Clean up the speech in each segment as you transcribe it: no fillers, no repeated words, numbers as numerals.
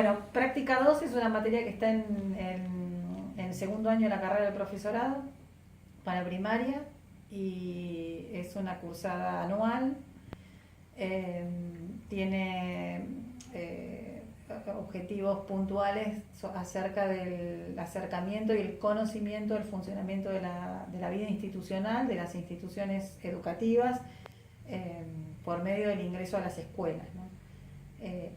Bueno, práctica 2 es una materia que está en el segundo año de la carrera del profesorado para primaria y es una cursada anual. Tiene objetivos puntuales acerca del acercamiento y el conocimiento del funcionamiento de la vida institucional, de las instituciones educativas, por medio del ingreso a las escuelas, ¿no?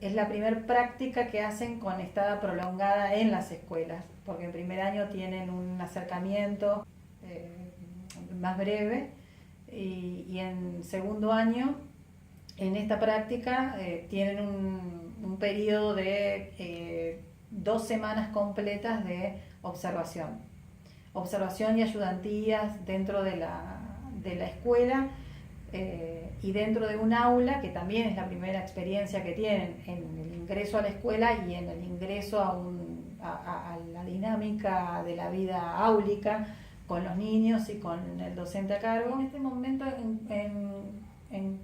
Es la primera práctica que hacen con estada prolongada en las escuelas, porque en primer año tienen un acercamiento más breve y en segundo año, en esta práctica, tienen un periodo de 2 semanas completas de observación y ayudantías dentro de la escuela. Y dentro de un aula, que también es la primera experiencia que tienen en el ingreso a la escuela y en el ingreso a la dinámica de la vida áulica con los niños y con el docente a cargo. En este momento, en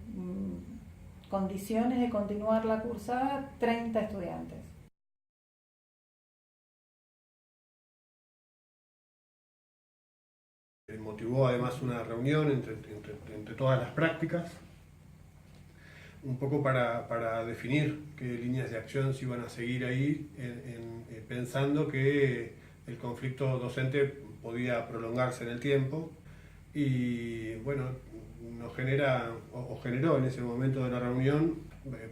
condiciones de continuar la cursada, 30 estudiantes. Motivó además una reunión entre todas las prácticas, un poco para definir qué líneas de acción se iban a seguir ahí, pensando que el conflicto docente podía prolongarse en el tiempo y bueno, nos generó en ese momento de la reunión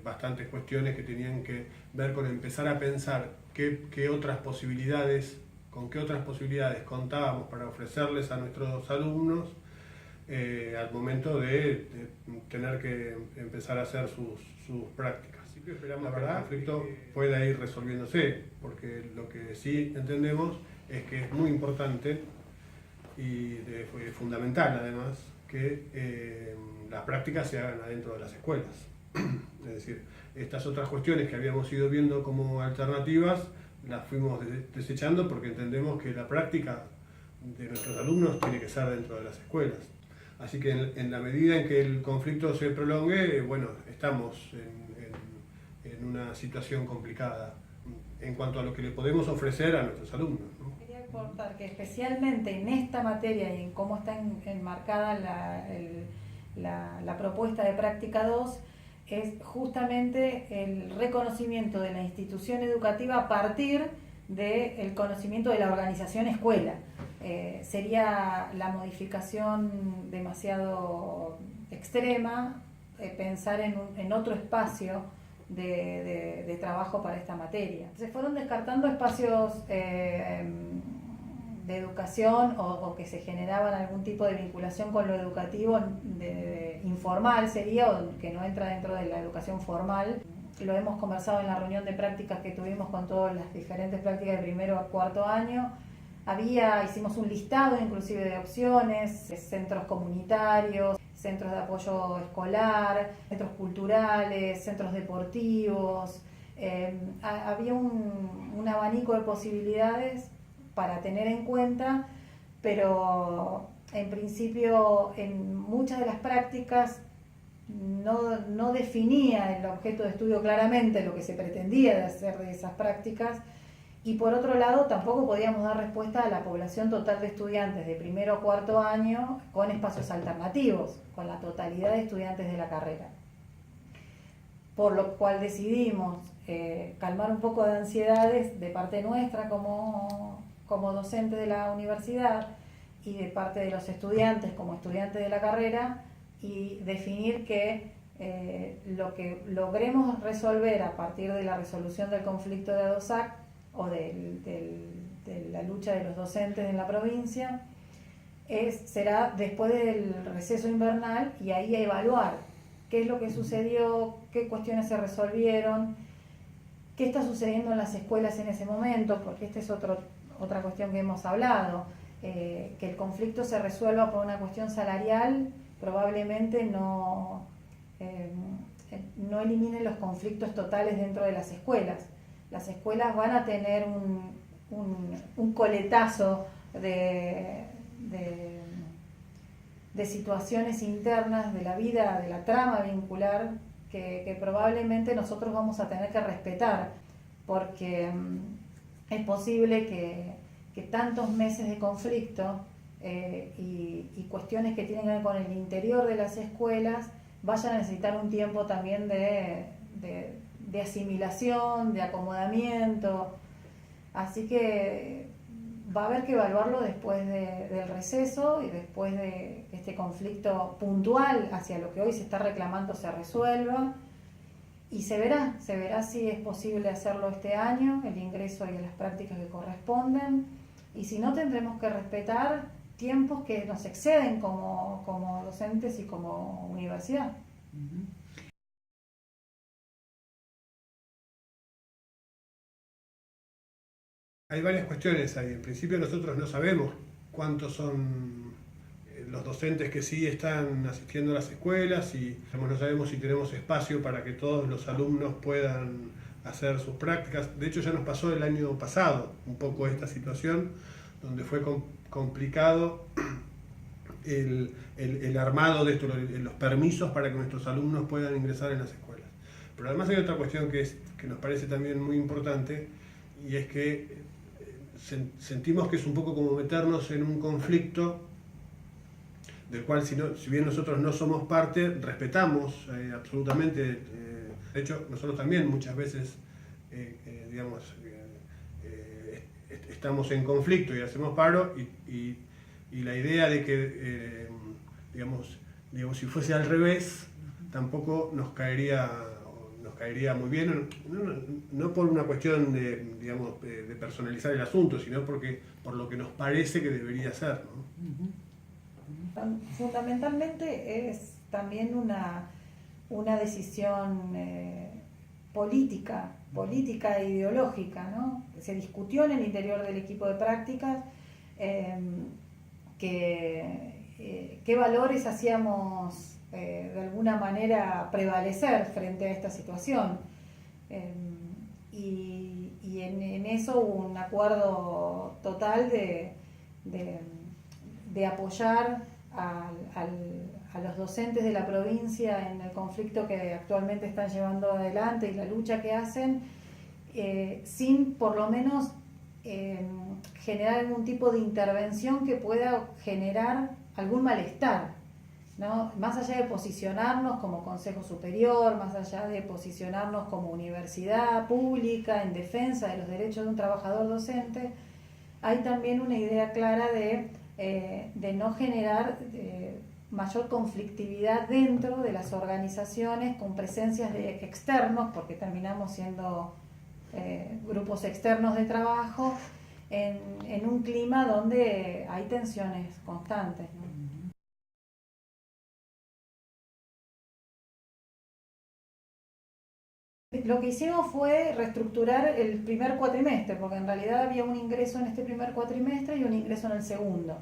bastantes cuestiones que tenían que ver con empezar a pensar con qué otras posibilidades contábamos para ofrecerles a nuestros alumnos al momento de tener que empezar a hacer sus prácticas. Así que esperamos que el conflicto pueda ir resolviéndose, porque lo que sí entendemos es que es muy importante y fundamental además que las prácticas se hagan adentro de las escuelas. Es decir, estas otras cuestiones que habíamos ido viendo como alternativas las fuimos desechando porque entendemos que la práctica de nuestros alumnos tiene que ser dentro de las escuelas. Así que en la medida en que el conflicto se prolongue, bueno, estamos en una situación complicada en cuanto a lo que le podemos ofrecer a nuestros alumnos, ¿no? Quería aportar que especialmente en esta materia y en cómo está enmarcada la propuesta de práctica 2, es justamente el reconocimiento de la institución educativa a partir del conocimiento de la organización escuela. Sería la modificación demasiado extrema pensar en otro espacio de trabajo para esta materia. Se fueron descartando espacios de educación o que se generaban algún tipo de vinculación con lo educativo informal sería, o que no entra dentro de la educación formal. Lo hemos conversado en la reunión de prácticas que tuvimos con todas las diferentes prácticas de primero a cuarto año. Hicimos un listado inclusive de opciones, centros comunitarios, centros de apoyo escolar, centros culturales, centros deportivos. Había un abanico de posibilidades para tener en cuenta, pero en principio en muchas de las prácticas no definía el objeto de estudio claramente lo que se pretendía de hacer de esas prácticas, y por otro lado tampoco podíamos dar respuesta a la población total de estudiantes de primero a cuarto año con espacios alternativos, con la totalidad de estudiantes de la carrera. Por lo cual decidimos calmar un poco de ansiedades de parte nuestra como docente de la universidad y de parte de los estudiantes como estudiantes de la carrera, y definir que lo que logremos resolver a partir de la resolución del conflicto de ADOSAC o de la lucha de los docentes en la provincia será después del receso invernal, y ahí evaluar qué es lo que sucedió, qué cuestiones se resolvieron, qué está sucediendo en las escuelas en ese momento, porque esta es otra cuestión que hemos hablado. Que el conflicto se resuelva por una cuestión salarial probablemente no elimine los conflictos totales dentro de las escuelas. Las escuelas van a tener un coletazo de situaciones internas de la vida, de la trama vincular, que probablemente nosotros vamos a tener que respetar. porque es posible que tantos meses de conflicto y cuestiones que tienen que ver con el interior de las escuelas vayan a necesitar un tiempo también de asimilación, de acomodamiento. Así que va a haber que evaluarlo después del receso y después de este conflicto puntual hacia lo que hoy se está reclamando se resuelva. Y se verá si es posible hacerlo este año, el ingreso y las prácticas que corresponden. Y si no, tendremos que respetar tiempos que nos exceden como docentes y como universidad. Hay varias cuestiones ahí. En principio nosotros no sabemos cuántos son los docentes que sí están asistiendo a las escuelas y no sabemos si tenemos espacio para que todos los alumnos puedan hacer sus prácticas. De hecho ya nos pasó el año pasado un poco esta situación donde fue complicado el armado de esto, los permisos para que nuestros alumnos puedan ingresar en las escuelas. Pero además hay otra cuestión que nos parece también muy importante, y es que sentimos que es un poco como meternos en un conflicto del cual si bien nosotros no somos parte, respetamos absolutamente. De hecho, nosotros también muchas veces estamos en conflicto y hacemos paro, y la idea de que si fuese al revés tampoco nos caería muy bien, no por una cuestión de personalizar el asunto, sino por lo que nos parece que debería ser, ¿no? Fundamentalmente es también una decisión política e ideológica, ¿no? Se discutió en el interior del equipo de prácticas qué valores hacíamos de alguna manera prevalecer frente a esta situación. Y en eso hubo un acuerdo total de apoyar a los docentes de la provincia en el conflicto que actualmente están llevando adelante y la lucha que hacen, sin por lo menos generar algún tipo de intervención que pueda generar algún malestar, ¿no? Más allá de posicionarnos como Consejo Superior, más allá de posicionarnos como universidad pública en defensa de los derechos de un trabajador docente, hay también una idea clara de no generar mayor conflictividad dentro de las organizaciones con presencias de externos, porque terminamos siendo grupos externos de trabajo en un clima donde hay tensiones constantes, ¿no? Lo que hicimos fue reestructurar el primer cuatrimestre, porque en realidad había un ingreso en este primer cuatrimestre y un ingreso en el segundo.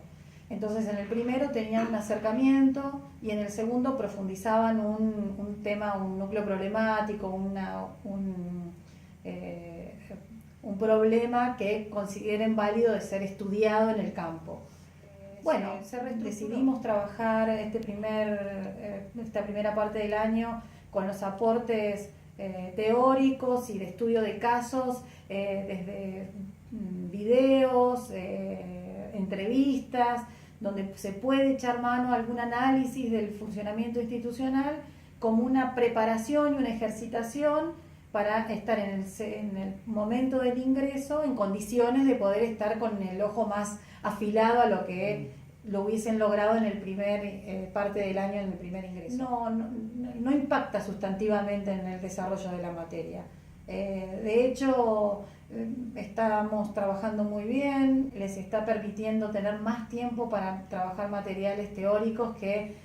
Entonces en el primero tenían un acercamiento y en el segundo profundizaban un tema, un núcleo problemático, un problema que consideren válido de ser estudiado en el campo. Bueno, decidimos trabajar esta primera parte del año con los aportes teóricos y de estudio de casos, desde videos, entrevistas, donde se puede echar mano a algún análisis del funcionamiento institucional como una preparación y una ejercitación para estar en el momento del ingreso en condiciones de poder estar con el ojo más afilado a lo que lo hubiesen logrado en el primer parte del año, en el primer ingreso. No impacta sustantivamente en el desarrollo de la materia. De hecho, estamos trabajando muy bien, les está permitiendo tener más tiempo para trabajar materiales teóricos que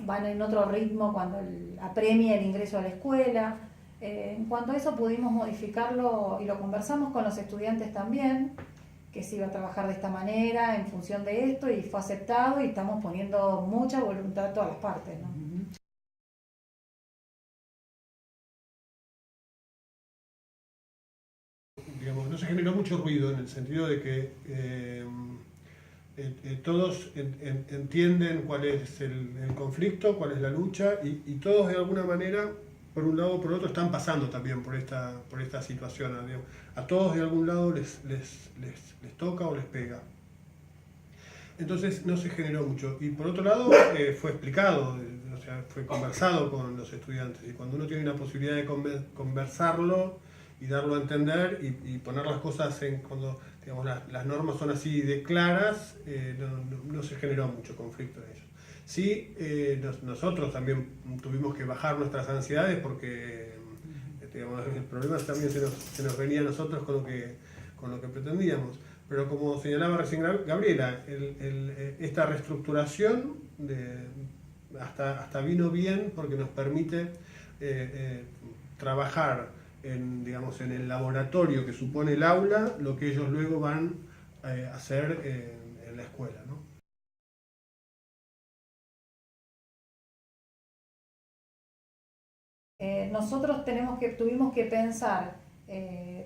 van en otro ritmo cuando apremia el ingreso a la escuela. En cuanto a eso pudimos modificarlo y lo conversamos con los estudiantes también, que se iba a trabajar de esta manera en función de esto, y fue aceptado y estamos poniendo mucha voluntad a todas las partes, ¿no? No se generó mucho ruido en el sentido de que todos entienden cuál es el conflicto, cuál es la lucha, y todos de alguna manera por un lado o por otro están pasando también por esta situación. A todos de algún lado les toca o les pega. Entonces no se generó mucho. Y por otro lado fue explicado, o sea, fue conversado con los estudiantes. Y cuando uno tiene la posibilidad de conversarlo y darlo a entender y poner las cosas cuando digamos, las normas son así de claras, no se generó mucho conflicto en ello. Sí, nosotros también tuvimos que bajar nuestras ansiedades porque digamos, el problema también se nos venía a nosotros con lo que pretendíamos. Pero como señalaba recién Gabriela, esta reestructuración hasta vino bien porque nos permite trabajar digamos, en el laboratorio que supone el aula, lo que ellos luego van a hacer en la escuela, ¿no? Nosotros tuvimos que pensar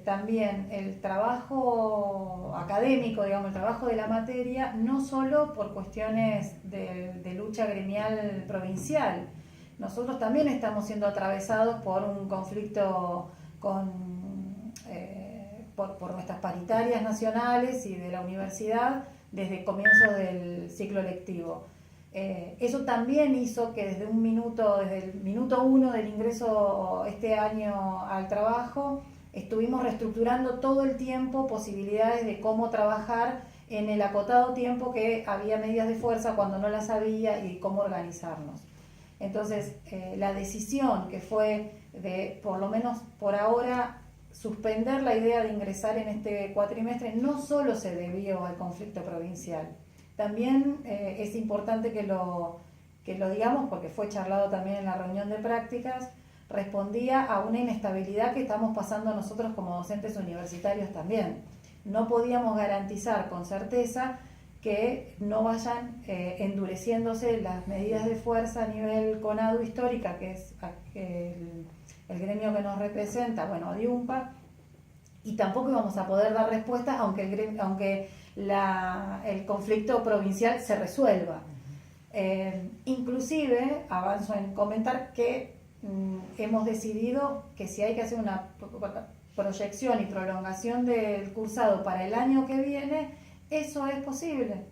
también el trabajo académico, digamos, el trabajo de la materia, no solo por cuestiones de lucha gremial provincial. Nosotros también estamos siendo atravesados por un conflicto por nuestras paritarias nacionales y de la universidad desde el comienzo del ciclo lectivo. Eso también hizo que desde el minuto 1 del ingreso este año al trabajo, estuvimos reestructurando todo el tiempo posibilidades de cómo trabajar en el acotado tiempo que había medidas de fuerza cuando no las había y cómo organizarnos. Entonces, la decisión que fue de, por lo menos por ahora, suspender la idea de ingresar en este cuatrimestre no solo se debió al conflicto provincial. También es importante que lo digamos, porque fue charlado también en la reunión de prácticas, respondía a una inestabilidad que estamos pasando nosotros como docentes universitarios también. No podíamos garantizar con certeza que no vayan endureciéndose las medidas de fuerza a nivel CONADU histórica, que es el gremio que nos representa, bueno, DIUMPA, y tampoco íbamos a poder dar respuesta aunque el conflicto provincial se resuelva. Inclusive, avanzo en comentar que hemos decidido que si hay que hacer una proyección y prolongación del cursado para el año que viene, eso es posible.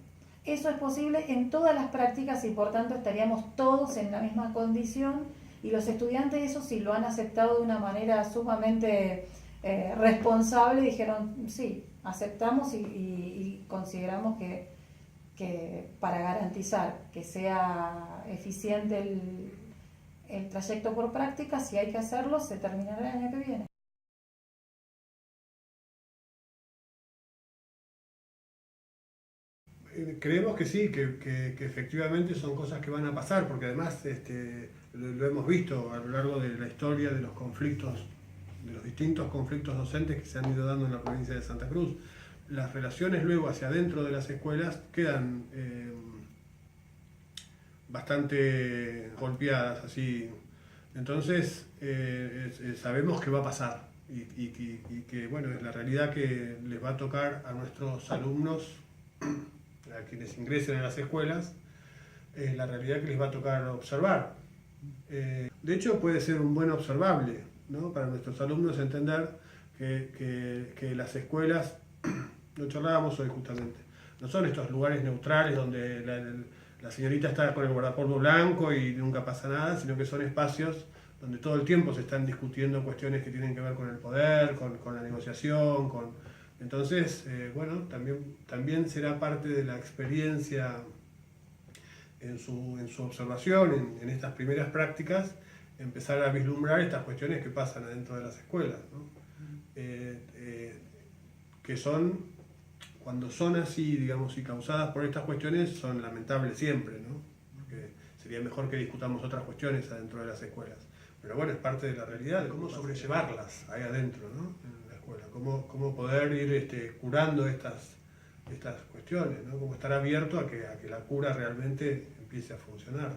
Eso es posible en todas las prácticas y por tanto estaríamos todos en la misma condición y los estudiantes eso sí lo han aceptado de una manera sumamente responsable, dijeron sí, aceptamos y consideramos que para garantizar que sea eficiente el trayecto por práctica, si hay que hacerlo, se terminará el año que viene. Creemos que sí, que efectivamente son cosas que van a pasar, porque además lo hemos visto a lo largo de la historia de los conflictos, de los distintos conflictos docentes que se han ido dando en la provincia de Santa Cruz. Las relaciones luego hacia adentro de las escuelas quedan bastante golpeadas, así. Entonces sabemos que va a pasar y que bueno, es la realidad que les va a tocar a nuestros alumnos, a quienes ingresen a las escuelas, la realidad que les va a tocar observar. De hecho, puede ser un buen observable, ¿no? Para nuestros alumnos entender que las escuelas, lo charlábamos hoy justamente, no son estos lugares neutrales donde la señorita está con el guardapolvo blanco y nunca pasa nada, sino que son espacios donde todo el tiempo se están discutiendo cuestiones que tienen que ver con el poder, con la negociación, entonces, bueno, también será parte de la experiencia en su observación, en estas primeras prácticas, empezar a vislumbrar estas cuestiones que pasan adentro de las escuelas, ¿no? Que son, cuando son así, digamos, y causadas por estas cuestiones, son lamentables siempre, ¿no? Porque sería mejor que discutamos otras cuestiones adentro de las escuelas. Pero bueno, es parte de la realidad, de cómo sobrellevarlas ahí adentro, ¿no? Cómo poder ir curando estas cuestiones, ¿no? Cómo estar abierto a que la cura realmente empiece a funcionar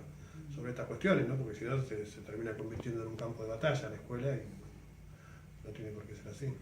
sobre estas cuestiones, ¿no? Porque si no se termina convirtiendo en un campo de batalla la escuela y no tiene por qué ser así.